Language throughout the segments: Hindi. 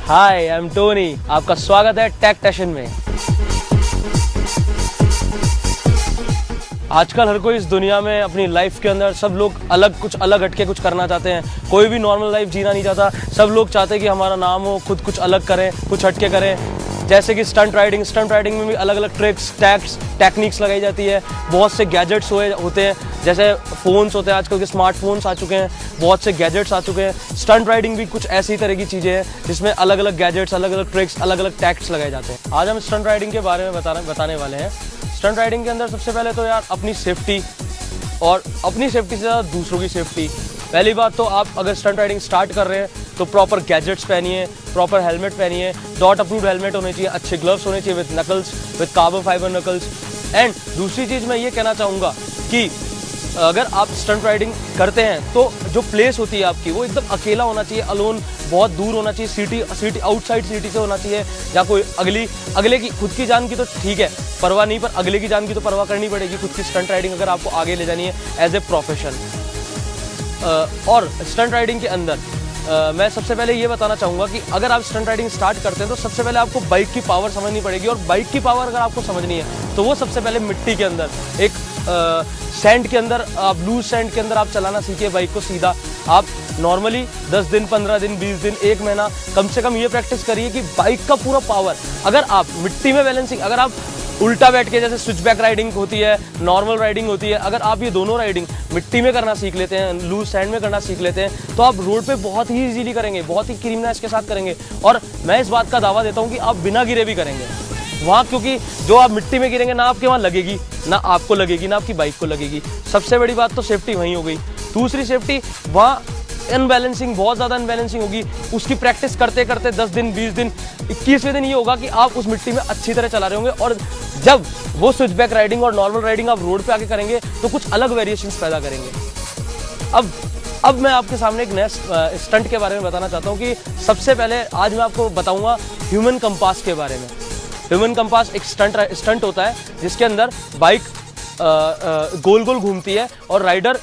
हाय आई एम टोनी, आपका स्वागत है टेक टेशन में। आजकल हर कोई इस दुनिया में अपनी लाइफ के अंदर सब लोग कुछ अलग हटके कुछ करना चाहते हैं। कोई भी नॉर्मल लाइफ जीना नहीं चाहता। सब लोग चाहते हैं कि हमारा नाम हो, खुद कुछ अलग करें, कुछ हटके करें। जैसे कि स्टंट राइडिंग में भी अलग अलग ट्रिक्स टेक्निक्स लगाई जाती है। बहुत से गैजेट्स होते हैं, जैसे फ़ोन्स होते हैं, आजकल के स्मार्टफोन्स आ चुके हैं, बहुत से गैजेट्स आ चुके हैं। स्टंट राइडिंग भी कुछ ऐसी तरह की चीज़ें हैं जिसमें अलग अलग गैजेट्स, अलग अलग ट्रिक्स, अलग अलग टैक्ट्स लगाए जाते हैं। आज हम स्टंट राइडिंग के बारे में बताने वाले हैं। स्टंट राइडिंग के अंदर सबसे पहले तो यार अपनी सेफ्टी, और अपनी सेफ्टी से ज़्यादा दूसरों की सेफ्टी। पहली बात तो आप अगर स्टंट राइडिंग स्टार्ट कर रहे हैं तो प्रॉपर गैजेट्स पहनिए, प्रॉपर हेलमेट पहनिए। डॉट अप्रूव्ड हेलमेट होने चाहिए, अच्छे ग्लव्स होने चाहिए with knuckles, with carbon fibre knuckles. And दूसरी चीज़ मैं ये कहना चाहूँगा कि अगर आप स्टंट राइडिंग करते हैं तो जो प्लेस होती है आपकी वो एकदम अकेला होना चाहिए, अलोन, बहुत दूर होना चाहिए। सिटी आउटसाइड सिटी से होना चाहिए, या कोई अगले की खुद की जान की तो ठीक है परवाह नहीं, पर अगले की जान की तो परवाह करनी पड़ेगी। खुद की स्टंट राइडिंग अगर आपको आगे ले जानी है एज ए प्रोफेशन। और स्टंट राइडिंग के अंदर मैं सबसे पहले ये बताना चाहूँगा कि अगर आप स्टंट राइडिंग स्टार्ट करते हैं तो सबसे पहले आपको बाइक की पावर समझनी पड़ेगी। और बाइक की पावर अगर आपको समझनी है तो वो सबसे पहले मिट्टी के अंदर, एक सैंड के अंदर, आप लूज सैंड के अंदर आप चलाना सीखिए बाइक को सीधा। आप नॉर्मली 10 दिन, 15 दिन, 20 दिन, 1 महीना कम से कम ये प्रैक्टिस करिए कि बाइक का पूरा पावर, अगर आप मिट्टी में बैलेंसिंग, अगर आप उल्टा बैठ के, जैसे स्विच बैक राइडिंग होती है, नॉर्मल राइडिंग होती है, अगर आप ये दोनों राइडिंग मिट्टी में करना सीख लेते हैं, लूज सैंड में करना सीख लेते हैं, तो आप रोड पे बहुत ही इजीली करेंगे, बहुत ही क्रीमनेस के साथ करेंगे। और मैं इस बात का दावा देता हूँ कि आप बिना गिरे भी करेंगे वहाँ, क्योंकि जो आप मिट्टी में गिरेंगे ना आपके वहाँ लगेगी, ना आपको लगेगी, ना आपकी बाइक को लगेगी। सबसे बड़ी बात तो सेफ्टी वहीं हो गई। दूसरी सेफ्टी, वहाँ अनबैलेंसिंग, बहुत ज़्यादा अनबैलेंसिंग होगी। उसकी प्रैक्टिस करते करते 10 दिन, 20 दिन, 21वें दिन ये होगा कि आप उस मिट्टी में अच्छी तरह चला रहे होंगे। और जब वो स्विच बैक राइडिंग और नॉर्मल राइडिंग आप रोड पे आके करेंगे तो कुछ अलग वेरिएशंस पैदा करेंगे। अब मैं आपके सामने एक नया स्टंट के बारे में बताना चाहता हूँ कि सबसे पहले आज मैं आपको बताऊँगा ह्यूमन कंपास के बारे में। ह्यूमन कंपास एक स्टंट होता है जिसके अंदर बाइक गोल गोल घूमती है और राइडर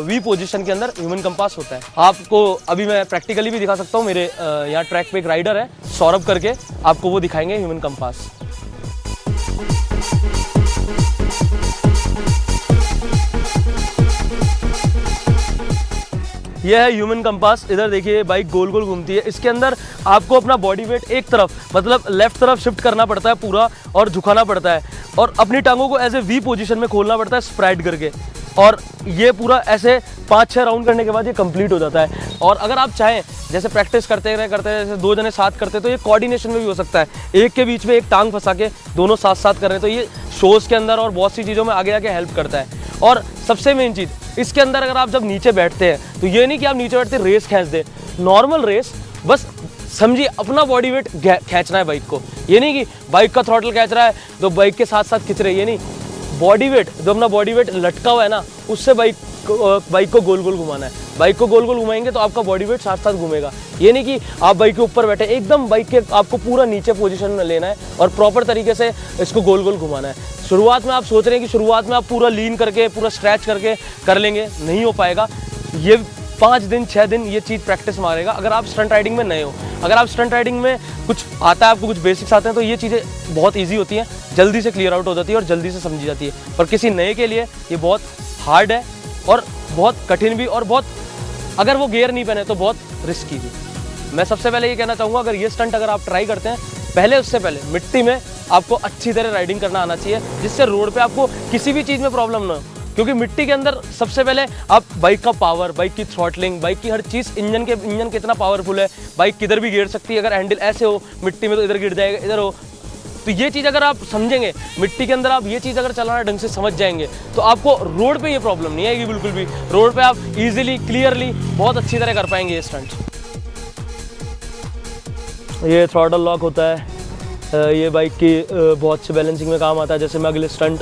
वी पोजीशन के अंदर ह्यूमन कंपास होता है। आपको अभी मैं प्रैक्टिकली भी दिखा सकता हूँ। मेरे यहाँ ट्रैक पे एक राइडर है सौरभ करके, आपको वो दिखाएंगे ह्यूमन कंपास। यह है ह्यूमन कंपास। इधर देखिए बाइक गोल गोल घूमती है। इसके अंदर आपको अपना बॉडी वेट एक तरफ, मतलब लेफ्ट तरफ शिफ्ट करना पड़ता है पूरा, और झुकाना पड़ता है, और अपनी टांगों को एज ए वी पोजीशन में खोलना पड़ता है स्प्रेड करके। और ये पूरा ऐसे 5-6 राउंड करने के बाद ये कंप्लीट हो जाता है। और अगर आप चाहें, जैसे प्रैक्टिस करते जैसे 2 जने साथ करते तो ये कोऑर्डिनेशन में भी हो सकता है। एक के बीच में एक टांग फंसा के दोनों साथ साथ कर रहे हैं, तो ये शोज़ के अंदर और बहुत सी चीज़ों में आगे आके हेल्प करता है। और सबसे मेन चीज़ इसके अंदर, अगर आप जब नीचे बैठते हैं तो ये नहीं कि आप नीचे बैठते रेस खींच दें, नॉर्मल रेस, बस समझिए अपना बॉडी वेट खींचना है बाइक को। ये नहीं कि बाइक का थ्रॉटल खींच रहा है तो बाइक के साथ साथ खींच रहे, ये नहीं। बॉडी वेट, जो अपना बॉडी वेट लटका हुआ है ना, उससे बाइक को गोल गोल घुमाना है। बाइक को गोल गोल घुमाएंगे तो आपका बॉडी वेट साथ साथ घूमेगा। ये नहीं कि आप बाइक के ऊपर बैठे, एकदम बाइक के आपको पूरा नीचे पोजीशन में लेना है और प्रॉपर तरीके से इसको गोल गोल घुमाना है। शुरुआत में आप सोच रहे हैं कि शुरुआत में आप पूरा लीन करके, पूरा स्ट्रेच करके कर लेंगे, नहीं हो पाएगा। ये 5 दिन, 6 दिन ये चीज़ प्रैक्टिस मारेगा। अगर आप स्टंट राइडिंग में नए हो, अगर आप स्टंट राइडिंग में कुछ आता है, आपको कुछ बेसिक्स आते हैं, तो ये चीज़ें बहुत ईजी होती हैं, जल्दी से क्लियर आउट हो जाती है और जल्दी से समझी जाती है। पर किसी नए के लिए ये बहुत हार्ड है और बहुत कठिन भी, और बहुत, अगर वो गियर नहीं पहने तो बहुत रिस्की भी। मैं सबसे पहले ये कहना चाहूँगा, अगर ये स्टंट अगर आप ट्राई करते हैं, उससे पहले मिट्टी में आपको अच्छी तरह राइडिंग करना आना चाहिए, जिससे रोड पे आपको किसी भी चीज़ में प्रॉब्लम ना हो। क्योंकि मिट्टी के अंदर सबसे पहले आप बाइक का पावर, बाइक की थ्रॉटलिंग, बाइक की हर चीज़, इंजन कितना पावरफुल है, बाइक किधर भी गिर सकती है। अगर हैंडल ऐसे हो मिट्टी में तो इधर गिर जाएगा, इधर हो, तो ये चीज़ अगर आप समझेंगे मिट्टी के अंदर, आप ये चीज़ अगर चलाना ढंग से समझ जाएंगे तो आपको रोड पे ये प्रॉब्लम नहीं आएगी बिल्कुल भी। रोड पे आप इजीली, क्लियरली, बहुत अच्छी तरह कर पाएंगे ये स्टंट। ये थ्रॉटल लॉक होता है, ये बाइक की बहुत से बैलेंसिंग में काम आता है। जैसे मैं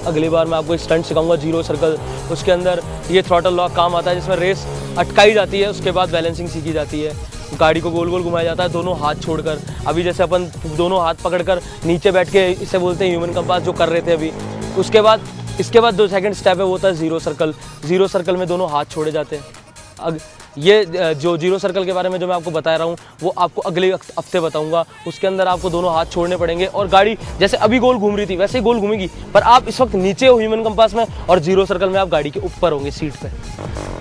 अगली बार मैं आपको स्टंट सिखाऊंगा जीरो सर्कल, उसके अंदर ये थ्रॉटल लॉक काम आता है, जिसमें रेस अटकाई जाती है, उसके बाद बैलेंसिंग सीखी जाती है। गाड़ी को गोल गोल घुमाया जाता है दोनों हाथ छोड़कर। अभी जैसे अपन दोनों हाथ पकड़कर नीचे बैठ के, इसे बोलते हैं ह्यूमन कंपास, जो कर रहे थे अभी। इसके बाद 2 सेकंड स्टेप है, वो होता है जीरो सर्कल। जीरो सर्कल में दोनों हाथ छोड़े जाते हैं। ये जो जीरो सर्कल के बारे में जो मैं आपको बता रहा हूँ वो आपको अगले हफ्ते बताऊंगा। उसके अंदर आपको दोनों हाथ छोड़ने पड़ेंगे और गाड़ी जैसे अभी गोल घूम रही थी वैसे ही गोल घूमेगी, पर आप इस वक्त नीचे हो ह्यूमन कंपास में और जीरो सर्कल में आप गाड़ी के ऊपर होंगे सीट पे।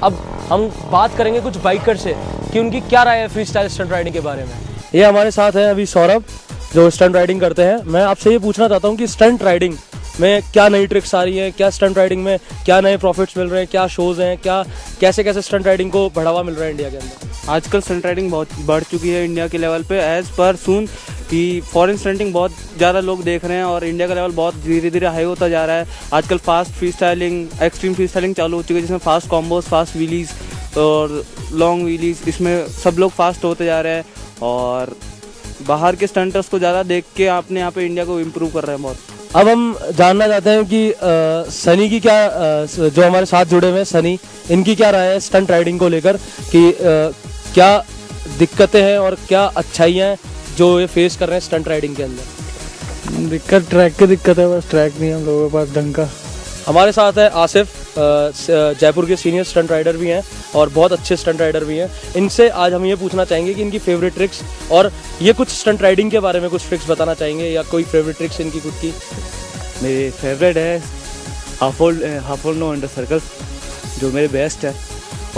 अब हम बात करेंगे कुछ बाइकर से कि उनकी क्या राय है फ्री स्टाइल स्टंट राइडिंग के बारे में। ये हमारे साथ है अभी सौरभ जो स्टंट राइडिंग करते हैं। मैं आपसे ये पूछना चाहता हूँ कि स्टंट राइडिंग में क्या नई ट्रिक्स आ रही हैं, क्या स्टंट राइडिंग में क्या नए प्रॉफिट्स मिल रहे हैं, क्या शोज़ हैं, क्या कैसे कैसे स्टंट राइडिंग को बढ़ावा मिल रहा है इंडिया के अंदर। आजकल स्टंट राइडिंग बहुत बढ़ चुकी है इंडिया के लेवल पे एज़ पर सून कि फॉरेन स्टंटिंग बहुत ज़्यादा लोग देख रहे हैं और इंडिया का लेवल बहुत धीरे धीरे हाई होता जा रहा है। आजकल fast free styling, extreme free styling चालू हो चुकी है जिसमें फास्ट कॉम्बोज, फास्ट व्हीलीज और लॉन्ग व्हीलीज, इसमें सब लोग फास्ट होते जा रहे हैं और बाहर के स्टंटर्स को ज़्यादा देख के अपने यहाँ पे इंडिया को इम्प्रूव कर रहे हैं बहुत। अब हम जानना चाहते हैं कि सनी की क्या जो हमारे साथ जुड़े हुए हैं सनी, इनकी क्या राय है स्टंट राइडिंग को लेकर कि क्या दिक्कतें हैं और क्या अच्छाइयाँ हैं जो ये फेस कर रहे हैं स्टंट राइडिंग के अंदर। दिक्कत ट्रैक की दिक्कत है, बस ट्रैक नहीं है हम लोगों के पास ढंग का। हमारे साथ है आसिफ, जयपुर के सीनियर स्टंट राइडर भी हैं और बहुत अच्छे स्टंट राइडर भी हैं। इनसे आज हम ये पूछना चाहेंगे कि इनकी फेवरेट ट्रिक्स और ये कुछ स्टंट राइडिंग के बारे में कुछ ट्रिक्स बताना चाहेंगे या कोई फेवरेट ट्रिक्स इनकी खुद की। मेरी फेवरेट है half hold no under circle, जो मेरे बेस्ट है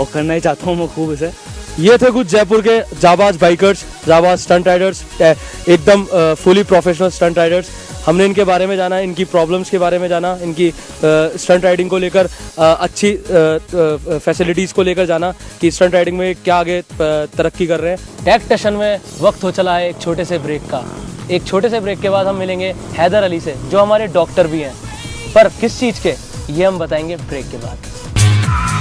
और करना ही चाहता हूँ मैं खूब इसे। ये थे कुछ जयपुर के जाबाज बाइकर्स, जाबाज स्टंट राइडर्स, एकदम फुली प्रोफेशनल स्टंट राइडर्स। हमने इनके बारे में जाना, इनकी प्रॉब्लम्स के बारे में जाना, इनकी स्टंट राइडिंग को लेकर अच्छी फैसिलिटीज़ को लेकर जाना कि स्टंट राइडिंग में क्या आगे तरक्की कर रहे हैं। टेक स्टेशन में वक्त हो चला है एक छोटे से ब्रेक का। एक छोटे से ब्रेक के बाद हम मिलेंगे हैदर अली से जो हमारे डॉक्टर भी हैं, पर किस चीज़ के ये हम बताएंगे ब्रेक के बाद।